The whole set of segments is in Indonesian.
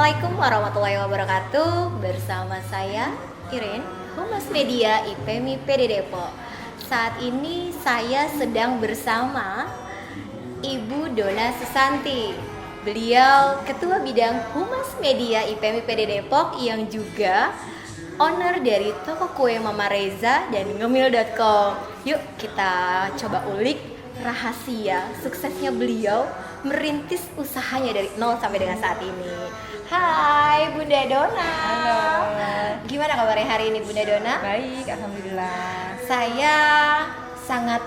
Assalamualaikum warahmatullahi wabarakatuh. Bersama saya Irin, Humas Media IPMI PD Depok. Saat ini saya sedang bersama Ibu Dona Susanti. Beliau Ketua Bidang Humas Media IPMI PD Depok yang juga owner dari toko kue Mama Reza dan ngemil.com. Yuk kita coba ulik rahasia suksesnya beliau merintis usahanya dari nol sampai dengan saat ini. Hai Bunda Dona. Halo. Gimana kabarnya hari ini Bunda Dona? Baik, alhamdulillah. Saya sangat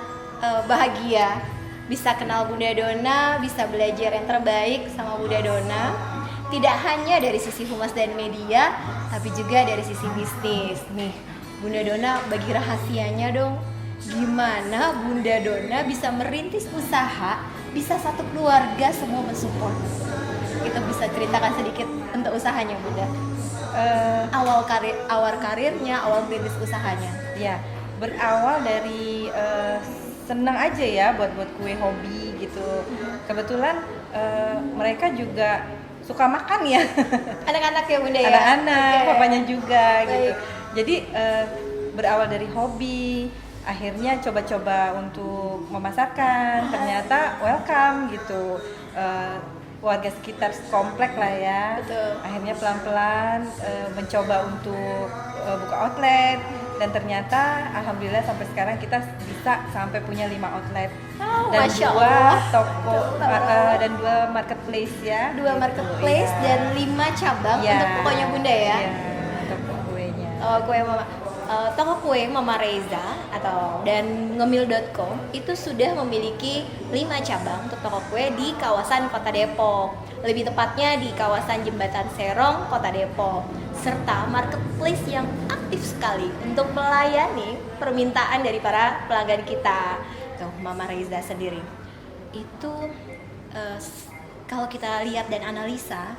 bahagia bisa kenal Bunda Dona, bisa belajar yang terbaik sama Bunda Dona. Tidak hanya dari sisi humas dan media, tapi juga dari sisi bisnis. Nih, Bunda Dona bagi rahasianya dong. Gimana Bunda Dona bisa merintis usaha, bisa satu keluarga semua mensupport. Kita bisa ceritakan sedikit untuk usahanya Bunda. Awal karirnya, awal merintis usahanya. Ya, berawal dari senang aja ya buat kue hobi gitu. Kebetulan mereka juga suka makan ya. Anak-anak ya Bunda ya? Anak-anak, Okay. papanya juga gitu. Baik. Jadi berawal dari hobi, akhirnya coba-coba untuk memasarkan, ternyata welcome gitu. Warga sekitar komplek lah ya. Betul. Akhirnya pelan-pelan mencoba untuk buka outlet, dan ternyata alhamdulillah sampai sekarang kita bisa sampai punya 5 outlet. Oh, Dan Masya 2 Allah. toko Betul. dan 2 marketplace ya. 2 marketplace Iya. dan 5 cabang Iya. untuk tokonya Bunda ya. Iya, toko kuenya. Toko kue Mama Reza dan ngemil.com itu sudah memiliki 5 cabang untuk toko kue di kawasan Kota Depok. Lebih tepatnya di kawasan Jembatan Serong, Kota Depok. Serta marketplace yang aktif sekali untuk melayani permintaan dari para pelanggan kita. Tuh, Mama Reza sendiri. Itu kalau kita lihat dan analisa,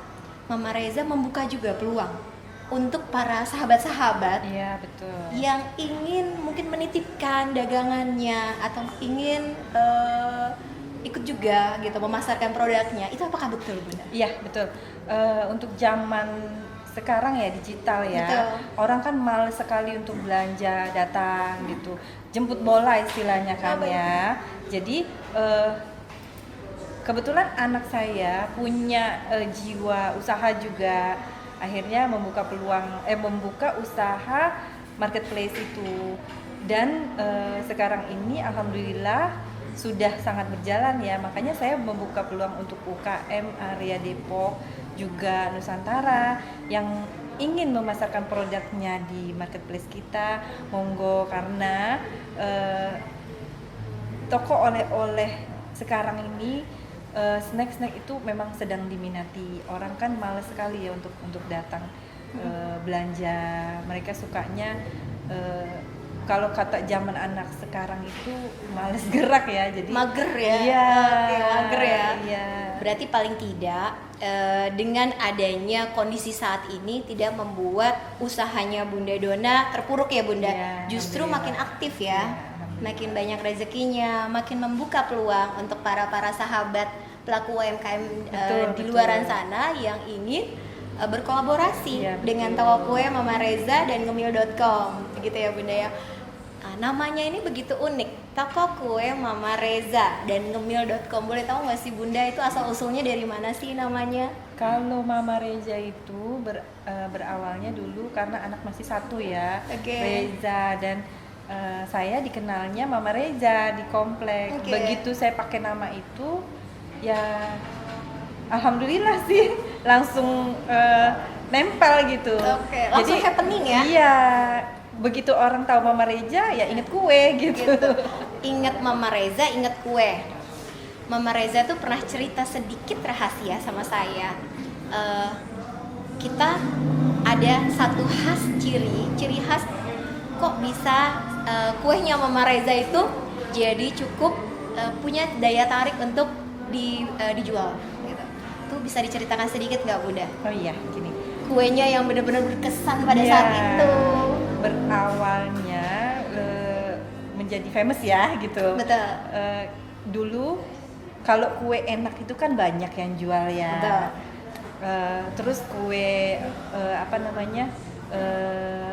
Mama Reza membuka juga peluang untuk para sahabat-sahabat Iya, betul. yang ingin mungkin menitipkan dagangannya atau ingin ikut juga gitu memasarkan produknya. Itu apakah betul Bunda? Iya, betul. Untuk zaman sekarang ya digital ya. Betul. Orang kan males sekali untuk belanja, datang gitu. Jemput bola istilahnya kan Baik. ya. Jadi kebetulan anak saya punya jiwa usaha juga. Akhirnya membuka usaha marketplace itu. Dan sekarang ini alhamdulillah sudah sangat berjalan ya. Makanya saya membuka peluang untuk UKM area Depok juga Nusantara yang ingin memasarkan produknya di marketplace kita, monggo, karena toko oleh-oleh sekarang ini snack itu memang sedang diminati. Orang kan males sekali ya untuk datang belanja. Mereka sukanya kalau kata zaman anak sekarang itu males gerak ya. Jadi Mager ya? Iya. Oke, mager ya. Iya. Berarti paling tidak dengan adanya kondisi saat ini tidak membuat usahanya Bunda Dona terpuruk ya Bunda. Iya, Justru alhamdulillah. makin aktif ya. Iya, alhamdulillah. Makin banyak rezekinya, makin membuka peluang untuk para sahabat pelaku UMKM di Betul. luaran sana yang ingin berkolaborasi Iya, betul. dengan toko kue Mama Reza dan ngemil.com gitu ya Bunda ya. Namanya ini begitu unik, toko kue Mama Reza dan ngemil.com. Boleh tahu nggak sih Bunda itu asal usulnya dari mana sih namanya? Kalau Mama Reza itu berawalnya dulu karena anak masih satu ya, Oke. Reza, dan saya dikenalnya Mama Reza di komplek. Oke. Begitu saya pakai nama itu, ya alhamdulillah sih langsung nempel gitu. Oke, langsung happening ya? Iya, begitu orang tahu Mama Reza ya inget kue gitu. Ingat Mama Reza, ingat kue. Mama Reza tuh pernah cerita sedikit rahasia sama saya. Kita ada satu ciri khas kok bisa kuenya Mama Reza itu jadi cukup punya daya tarik untuk dijual. Gitu. Tuh bisa diceritakan sedikit nggak Bunda? Oh iya, gini. Kuenya yang benar-benar berkesan pada Iya, saat itu. berawalnya menjadi famous ya gitu. Betul. Dulu kalau kue enak itu kan banyak yang jual ya. Betul. Terus kue apa namanya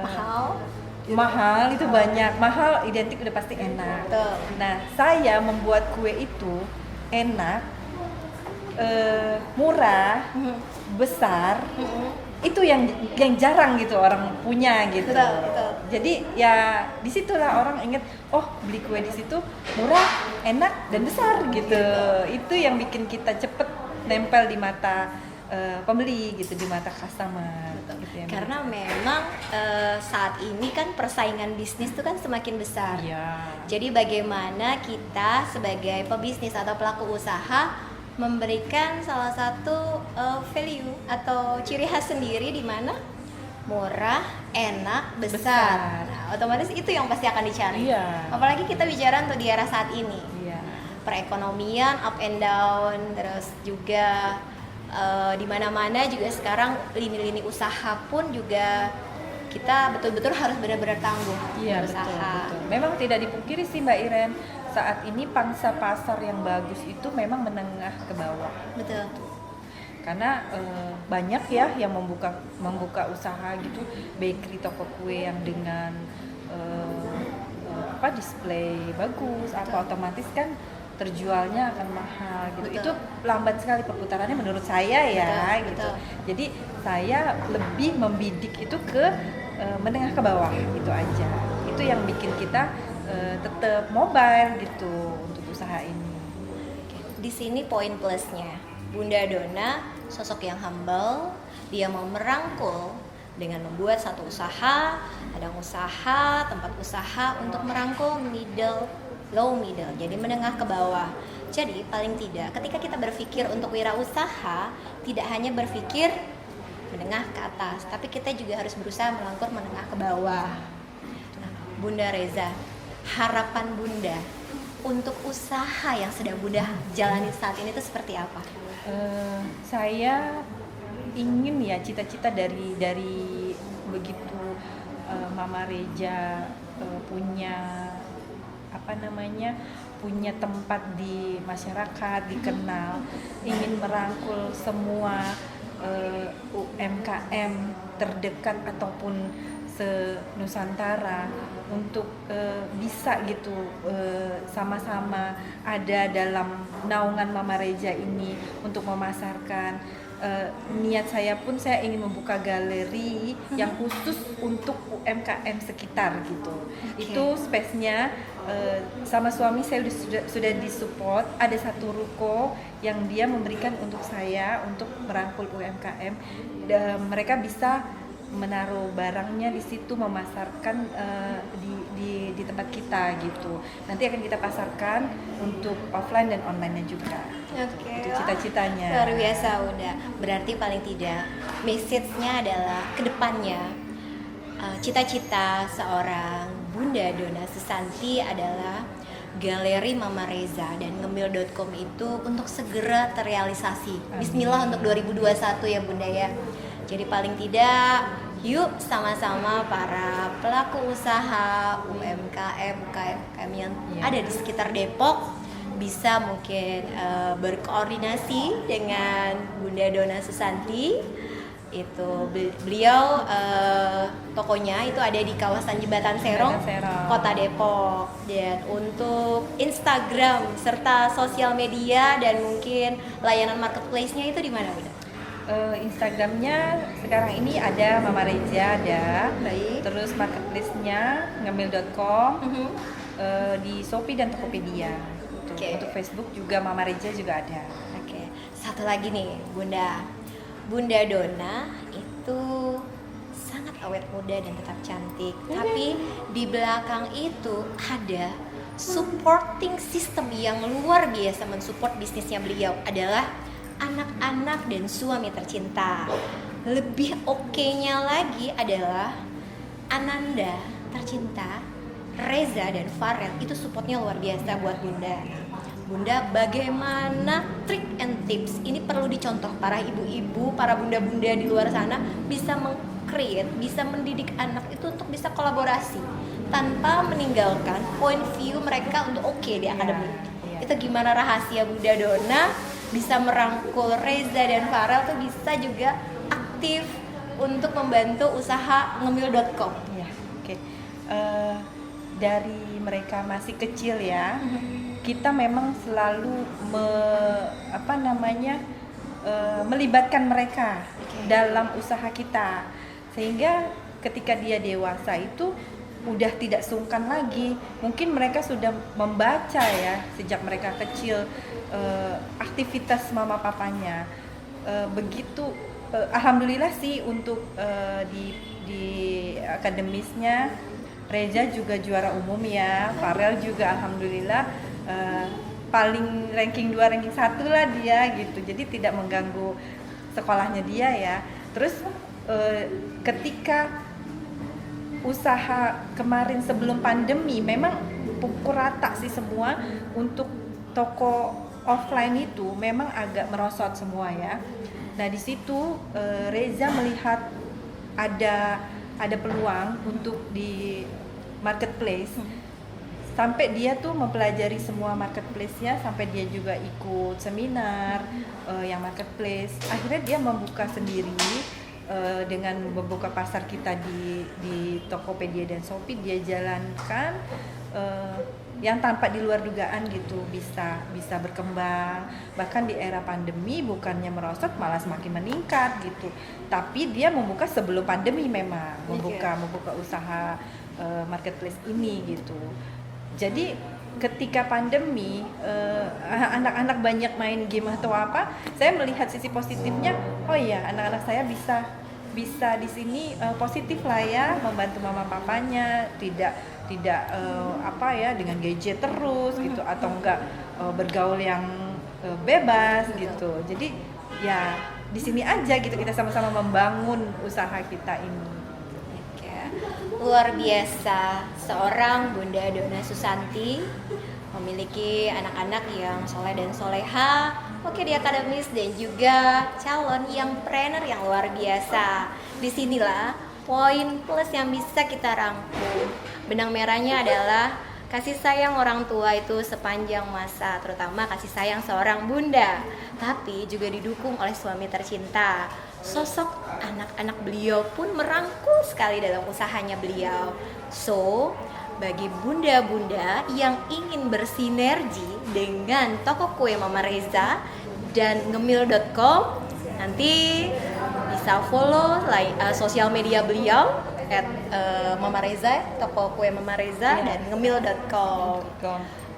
Mahal. mahal itu banyak, mahal identik udah pasti enak. Betul. Nah, saya membuat kue itu enak, murah, besar. Itu yang jarang gitu orang punya gitu. Betul. Jadi ya disitulah orang inget, oh beli kue di situ murah, enak dan besar gitu. Itu yang bikin kita cepet nempel di mata pembeli gitu, di mata customer. Gitu ya. Karena memang saat ini kan persaingan bisnis tuh kan semakin besar. Iya. Jadi bagaimana kita sebagai pebisnis atau pelaku usaha memberikan salah satu value atau ciri khas sendiri di mana murah, enak, besar. Nah, otomatis itu yang pasti akan dicari. Iya. Apalagi kita bicara untuk di era saat ini. Iya. Perekonomian up and down, terus juga di mana-mana juga sekarang lini-lini usaha pun juga kita betul-betul harus benar-benar tangguh Iya, berusaha. betul. Memang tidak dipungkiri sih Mbak Iren, saat ini pangsa pasar yang bagus itu memang menengah ke bawah. Betul. Karena banyak ya yang membuka usaha gitu, bakery, toko kue yang dengan display bagus, apa otomatis kan terjualnya akan mahal gitu. Betul. Itu lambat sekali perputarannya menurut saya ya. Betul, gitu. betul. Jadi saya lebih membidik itu ke menengah ke bawah gitu aja. Itu yang bikin kita tetap mobile gitu untuk usaha ini. Di sini poin plusnya, Bunda Dona sosok yang humble, dia mau merangkul dengan membuat satu usaha, ada usaha, tempat usaha untuk merangkul low middle, jadi menengah ke bawah. Jadi paling tidak ketika kita berpikir untuk wirausaha, tidak hanya berpikir menengah ke atas, tapi kita juga harus berusaha melangkul menengah ke bawah. Nah, Bunda Reza, harapan Bunda untuk usaha yang sedang Bunda jalani saat ini itu seperti apa? Saya ingin ya cita-cita dari begitu Mama Reza punya punya tempat di masyarakat, dikenal, ingin merangkul semua UMKM terdekat ataupun se-Nusantara untuk bisa gitu sama-sama ada dalam naungan Mama Reza ini untuk memasarkan. Niat saya pun saya ingin membuka galeri yang khusus untuk UMKM sekitar gitu. Itu space-nya sama suami saya sudah disupport. Ada satu ruko yang dia memberikan untuk saya untuk merangkul UMKM. Mereka bisa menaruh barangnya di situ, memasarkan di tempat kita gitu. Nanti akan kita pasarkan untuk offline dan online-nya juga. Oke. Itu cita-citanya. Luar biasa udah. Berarti paling tidak message-nya adalah kedepannya cita-cita seorang Bunda Dona Susanti adalah Galeri Mama Reza dan ngemil.com itu untuk segera terrealisasi. Bismillah untuk 2021 ya Bunda ya. Jadi paling tidak yuk sama-sama para pelaku usaha UMKM yang ada di sekitar Depok bisa mungkin berkoordinasi dengan Bunda Dona Susanti. Itu beliau tokonya itu ada di kawasan Jembatan Serong, Kota Depok. Dan untuk Instagram serta sosial media dan mungkin layanan marketplace-nya itu di mana Bunda? Instagramnya sekarang ini ada Mama Reza ada. Baik. Terus marketplace-nya ngemil.com, di Shopee dan Tokopedia. Okay. Untuk Facebook juga Mama Reza juga ada. Oke. Satu lagi nih Bunda Dona itu sangat awet muda dan tetap cantik. Tapi di belakang itu ada supporting system yang luar biasa mensupport bisnisnya beliau adalah anak-anak dan suami tercinta. Lebih oke-nya lagi adalah Ananda tercinta, Reza dan Farel itu supportnya luar biasa buat Bunda. Bunda, bagaimana trik and tips ini perlu dicontoh para ibu-ibu, para bunda-bunda di luar sana bisa meng-create, bisa mendidik anak itu untuk bisa kolaborasi tanpa meninggalkan point view mereka untuk oke di akademik. Itu gimana rahasia Bunda Dona bisa merangkul Reza dan Farel tuh bisa juga aktif untuk membantu usaha ngemil.com. Ya, oke. Dari mereka masih kecil ya, kita memang selalu melibatkan mereka dalam usaha kita, sehingga ketika dia dewasa itu udah tidak sungkan lagi. Mungkin mereka sudah membaca ya sejak mereka kecil, aktivitas mama papanya. Begitu alhamdulillah sih untuk di akademisnya Reza juga juara umum ya, Farel juga alhamdulillah paling ranking 2, ranking 1 lah dia gitu. Jadi tidak mengganggu sekolahnya dia ya. Terus ketika usaha kemarin sebelum pandemi memang pukul rata sih semua, untuk toko offline itu memang agak merosot semua ya. Nah di situ Reza melihat ada peluang untuk di marketplace, sampai dia tuh mempelajari semua marketplace-nya, sampai dia juga ikut seminar yang marketplace. Akhirnya dia membuka sendiri dengan membuka pasar kita di Tokopedia dan Shopee. Dia jalankan yang tanpa di luar dugaan gitu, bisa berkembang. Bahkan di era pandemi bukannya merosot, malah semakin meningkat gitu. Tapi dia membuka sebelum pandemi memang membuka usaha marketplace ini gitu. Jadi ketika pandemi anak-anak banyak main game atau apa, saya melihat sisi positifnya. Oh iya, anak-anak saya bisa di sini positif lah ya, membantu mama papanya, tidak dengan gadget terus gitu, atau enggak bergaul yang bebas gitu. Jadi ya di sini aja gitu, kita sama-sama membangun usaha kita ini. Luar biasa, seorang Bunda Dona Susanti memiliki anak-anak yang soleh dan soleha, oke di akademis, dan juga calon yang trainer yang luar biasa. Disinilah poin plus yang bisa kita rangkum. Benang merahnya adalah kasih sayang orang tua itu sepanjang masa, terutama kasih sayang seorang bunda, tapi juga didukung oleh suami tercinta. Sosok anak-anak beliau pun merangkul sekali dalam usahanya beliau. So, bagi bunda-bunda yang ingin bersinergi dengan toko kue Mama Reza dan ngemil.com, nanti bisa follow sosial media beliau Mama Reza, toko kue Mama Reza, dan ngemil.com.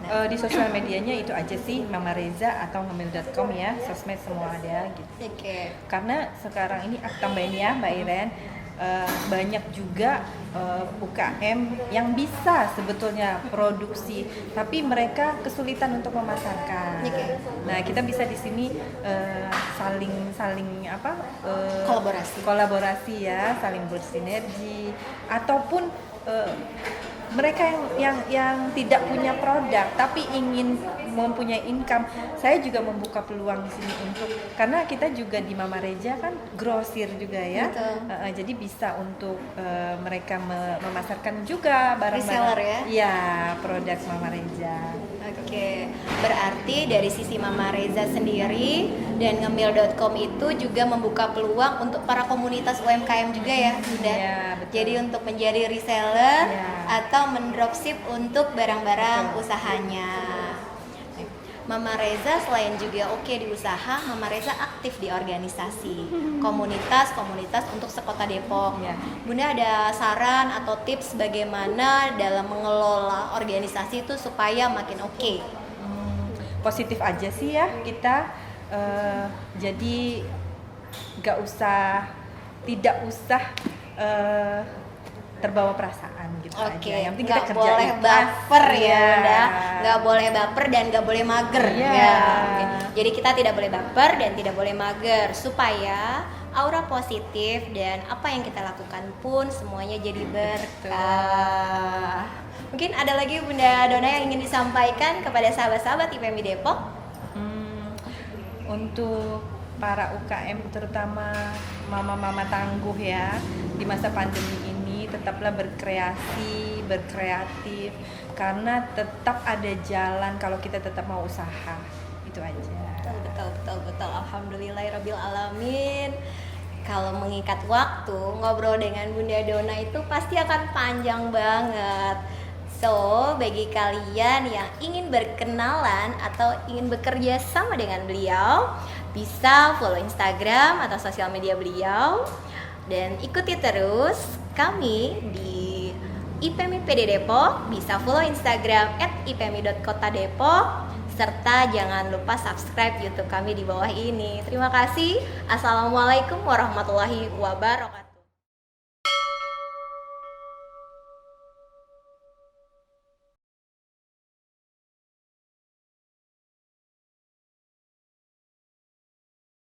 Di sosial medianya itu aja sih, Mama Reza atau ngemil.com ya, sosmed semua ada gitu. Karena sekarang ini tambah ini ya Mbak Iren, banyak juga UKM yang bisa sebetulnya produksi, tapi mereka kesulitan untuk memasarkan. Nah kita bisa di sini saling kolaborasi ya, saling bersinergi, ataupun mereka yang tidak punya produk tapi ingin mempunyai income. Saya juga membuka peluang di sini karena kita juga di Mama Reza kan grosir juga ya. Jadi bisa untuk mereka memasarkan juga barang-barang reseller ya? Iya, produk Mama Reza. Oke, berarti dari sisi Mama Reza sendiri dan ngemil.com itu juga membuka peluang untuk para komunitas UMKM juga ya, Bunda? Iya, betul. Jadi untuk menjadi reseller atau mendropship untuk barang-barang usahanya. Mama Reza selain juga di usaha, Mama Reza aktif di organisasi, komunitas untuk sekota Depok. Bunda ada saran atau tips bagaimana dalam mengelola organisasi itu supaya makin oke? Positif aja sih ya kita, jadi tidak usah terbawa perasaan gitu aja. Yang penting kita kerja boleh baper ya Bunda, nggak boleh baper dan nggak boleh mager ya. Jadi kita tidak boleh baper dan tidak boleh mager, supaya aura positif dan apa yang kita lakukan pun semuanya jadi berkah. Mungkin ada lagi Bunda Dona yang ingin disampaikan kepada sahabat-sahabat IPMI Depok? Untuk para UKM, terutama mama-mama tangguh ya, di masa pandemi ini tetaplah berkreasi, berkreatif, karena tetap ada jalan kalau kita tetap mau usaha. Itu aja. Betul. betul. Alhamdulillahirabbil alamin. Kalau mengikat waktu, ngobrol dengan Bunda Dona itu pasti akan panjang banget. So, bagi kalian yang ingin berkenalan atau ingin bekerja sama dengan beliau, bisa follow Instagram atau sosial media beliau dan ikuti terus kami di IPMI PD Depok. Bisa follow Instagram @ipmi.kota-depok serta jangan lupa subscribe YouTube kami di bawah ini. Terima kasih. Assalamualaikum warahmatullahi wabarakatuh.